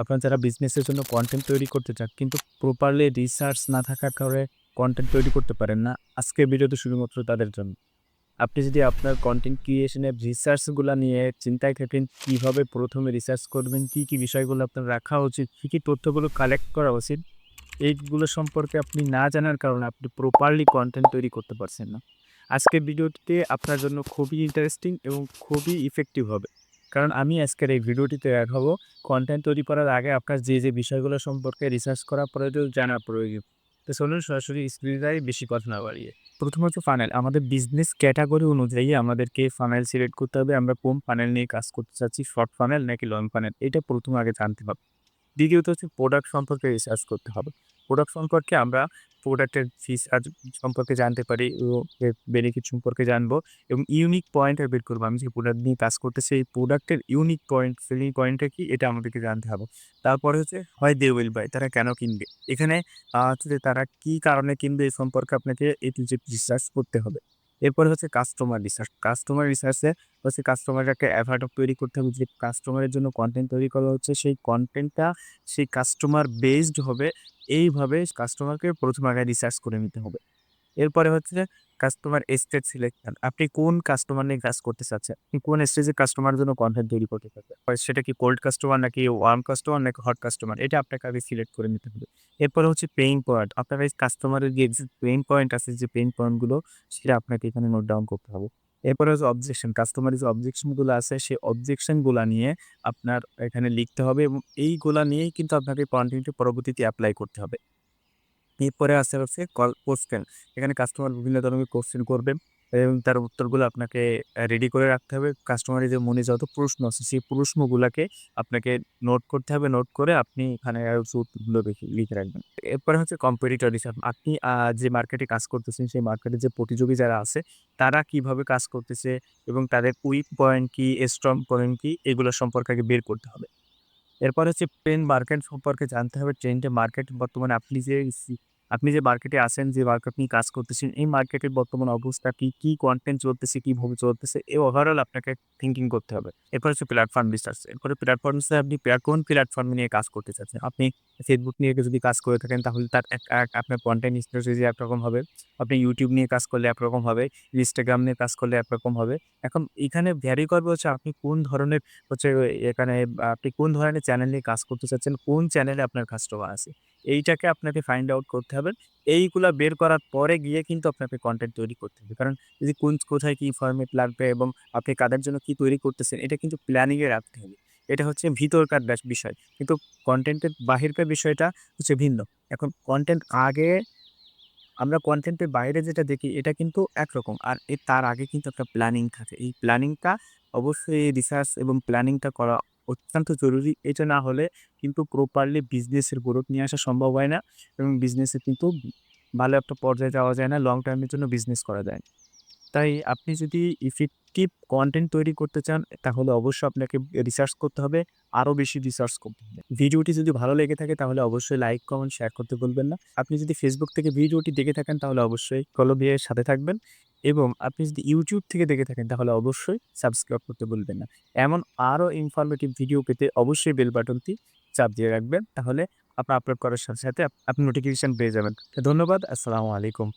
আপনারা যারা বিজনেসের জন্য কনটেন্ট তৈরি করতে চান কিন্তু প্রপারলি রিসার্চ না থাকার কারণে কনটেন্ট তৈরি করতে পারেন না। আজকের ভিডিওটি শুধুমাত্র তাদের জন্য। আপনি যদি আপনার কনটেন্ট ক্রিয়েশন এর রিসার্চগুলা নিয়ে চিন্তায় থাকেন, কিভাবে ১ম এ রিসার্চ করবেন, কি বিষয়গুলো আপনার রাখা উচিত, কি তথ্যগুলো কালেক্ট করা উচিত, এইগুলো সম্পর্কে আপনি না জানার কারণে আপনি প্রপারলি কনটেন্ট তৈরি করতে পারছেন না। আজকের ভিডিওটিতে আপনার জন্য খুবই ইন্টারেস্টিং এবং খুবই ইফেক্টিভ হবে। কারণ আমি আজকের এই ভিডিওটিতে দেখাবো কনটেন্ট তৈরি করার আগে আপনার যে বিষয়গুলো সম্পর্কে রিসার্চ করা প্রয়োজন, জানা প্রয়োজন। তো চলুন সরাসরি স্ক্রিনে যাই বেশি কথা না বাড়িয়ে। প্রথম হচ্ছে ফানেল। আমাদের বিজনেস ক্যাটেগরি অনুযায়ী আমাদেরকে ফানেল সিলেক্ট করতে হবে। আমরা কোন ফানেল নিয়ে কাজ করতে চাচ্ছি, শর্ট ফানেল নাকি লং ফানেল, এটা ১ম আগে জানতে হবে। দ্বিতীয়ত হচ্ছে প্রোডাক্ট সম্পর্কে রিসার্চ করতে হবে। প্রোডাক্ট সম্পর্কে আমরা প্রোডাক্টের ফিচার সম্পর্কে জানতে পারি ও এর বেনিফিট সম্পর্কে জানবো এবং ইউনিক পয়েন্ট বের করবো। আমি যে প্রোডাক্ট নিয়ে কাজ করতেছি এই প্রোডাক্টের ইউনিক পয়েন্ট, সেলিং পয়েন্টটা কি এটা আমাদেরকে জানতে হবে। তারপরে হচ্ছে হয় দে উইল বাই, তারা কেন কিনবে? এখানে হচ্ছে যে তারা কি কারণে কিনবে এই সম্পর্কে আপনাকে A to Z রিসার্চ করতে হবে। এরপরে হচ্ছে কাস্টমার রিসার্চ। কাস্টমার রিসার্চে হচ্ছে কাস্টমারের একটা অ্যাভাটার তৈরি করতে হবে যে কাস্টমারের জন্য কনটেন্ট তৈরি করা হচ্ছে সেই কনটেন্টটা সেই কাস্টমার বেসড হবে। এইভাবে কাস্টমারকে ১ম আগে রিসার্চ করে নিতে হবে। এরপরে হচ্ছে যে কাস্টমার স্টেজ সিলেকশন। আপনি কোন কাস্টমার নিয়ে কাজ করতে চাচ্ছেন? আপনি কোন স্টেজের কাস্টমারের জন্য কনটেন্ট তৈরি করতে চাচ্ছেন? হয় সেটা কি কোল্ড কাস্টমার নাকি ওয়ার্ম কাস্টমার নাকি হট কাস্টমার? এটা আপনাকে আগে সিলেক্ট করে নিতে হবে। এরপরে হচ্ছে পেইন পয়েন্ট। আপনার এই কাস্টমারের যে এক্সাক্ট পেইন পয়েন্ট আছে, যে পেইন পয়েন্ট গুলো সেটা আপনাকে এখানে নোট ডাউন করতে হবে। এরপরে হচ্ছে অবজেকশন। কাস্টমারের যে অবজেকশন গুলো আছে সেই অবজেকশন গুলা নিয়ে আপনার এখানে লিখতে হবে এবং এইগুলা নিয়েই কিন্তু আপনাকে কনটেন্ট পরবর্তীতে এপ্লাই করতে হবে। এরপরে আছে হচ্ছে কোয়েশ্চেন। এখানে কাস্টমার বিভিন্ন ধরনের কোয়েশ্চেন করবে এবং তার উত্তরগুলো আপনাকে রেডি করে রাখতে হবে। কাস্টমারের যে মনে যত প্রশ্ন আছে সেই প্রশ্নগুলাকে আপনাকে নোট করতে হবে। নোট করে আপনি এখানে হচ্ছে উত্তরগুলো লিখে রাখবেন। এরপরে হচ্ছে কম্পিটিটর রিসার্চ। আপনি যে মার্কেটে কাজ করতেছেন সেই মার্কেটে যে প্রতিযোগী যারা আছে তারা কিভাবে কাজ করতেছে এবং তাদের উইক পয়েন্ট কি, স্ট্রং পয়েন্ট কি, এগুলো সম্পর্কে আগে বের করতে হবে। এরপর হচ্ছে ট্রেন্ড মার্কেট সম্পর্কে জানতে হবে। ট্রেন্ডে মার্কেট বর্তমানে আপনি যে মার্কেটে আছেন, যে মার্কেট নিয়ে কাজ করতেছেন, এই মার্কেটের বর্তমান অবস্থা কি কনটেন্ট চলতেছে, কিভাবে চলতেছে, এই ওভারঅল আপনাকে থিংকিং করতে হবে। এরপর হচ্ছে প্ল্যাটফর্ম রিসার্চ। এরপরে প্ল্যাটফর্ম রিসার্চে আপনি কোন প্ল্যাটফর্ম নিয়ে কাজ করতে চাচ্ছেন। আপনি Facebook নিয়ে যদি কাজ করে থাকেন তাহলে তার এক এক আপনার কনটেন্ট স্ট্র্যাটেজি একরকম হবে। আপনি YouTube নিয়ে কাজ করলে একরকম হবে। Instagram নিয়ে কাজ করলে একরকম হবে। এখন এখানে ভ্যারি করবে হচ্ছে আপনি কোন ধরনের হচ্ছে এখানে আপনি কোন ধরনের চ্যানেল নিয়ে কাজ করতে চাচ্ছেন, কোন চ্যানেলে আপনার কাস্টমার আছে। এইটাকে আপনাকে ফাইন্ড আউট করতে হবে। এইগুলা বের করার পরে গিয়ে কিন্তু আপনাকে কনটেন্ট তৈরি করতে হবে। কারণ এই যে কোথায় কি ফরমেট লাগবে এবং আপনি কাদের জন্য কি তৈরি করতেছেন এটা কিন্তু প্ল্যানিং এ রাখতে হবে। এটা হচ্ছে ভিতরকার বিষয়। কিন্তু কনটেন্টের বাহিরকার বিষয়টা হচ্ছে ভিন্ন। এখন আমরা কনটেন্টের বাইরে যেটা দেখি এটা কিন্তু একরকম। আর তার আগে কিন্তু একটা প্ল্যানিং থাকে। এই প্ল্যানিংটা অবশ্যই রিসার্চ এবং প্ল্যানিংটা করা অত্যন্ত জরুরি। এটা না হলে কিন্তু প্রপারলি বিজনেসের গ্রোথ নিয়ে আসা সম্ভব হয় না এবং বিজনেসে কিন্তু ভালো একটা পর্যায়ে যাওয়া যায় না। লং টার্ম এর জন্য বিজনেস করা যায় না। তাই আপনি যদি ইফেক্টিভ কনটেন্ট তৈরি করতে চান, তাহলে অবশ্যই আপনাকে রিসার্চ করতে হবে। আরো বেশি রিসার্চ করতে হবে। ভিডিওটি যদি ভালো লেগে থাকে তাহলে অবশ্যই লাইক, কমেন্ট, শেয়ার করতে ভুলবেন না। আপনি যদি Facebook থেকে ভিডিওটি দেখে থাকেন তাহলে অবশ্যই ফলো দিয়ে সাথে থাকবেন এবং আপনি যদি YouTube থেকে দেখে থাকেন তাহলে অবশ্যই সাবস্ক্রাইব করতে ভুলবেন না। এমন আরো ইনফরমেটিভ ভিডিও পেতে অবশ্যই বেল বাটনটি চাপ দিয়ে রাখবেন। তাহলে আপনি আপলোড করার সাথে আপনি নোটিফিকেশন পেয়ে যাবেন। তো ধন্যবাদ। আসসালামু আলাইকুম।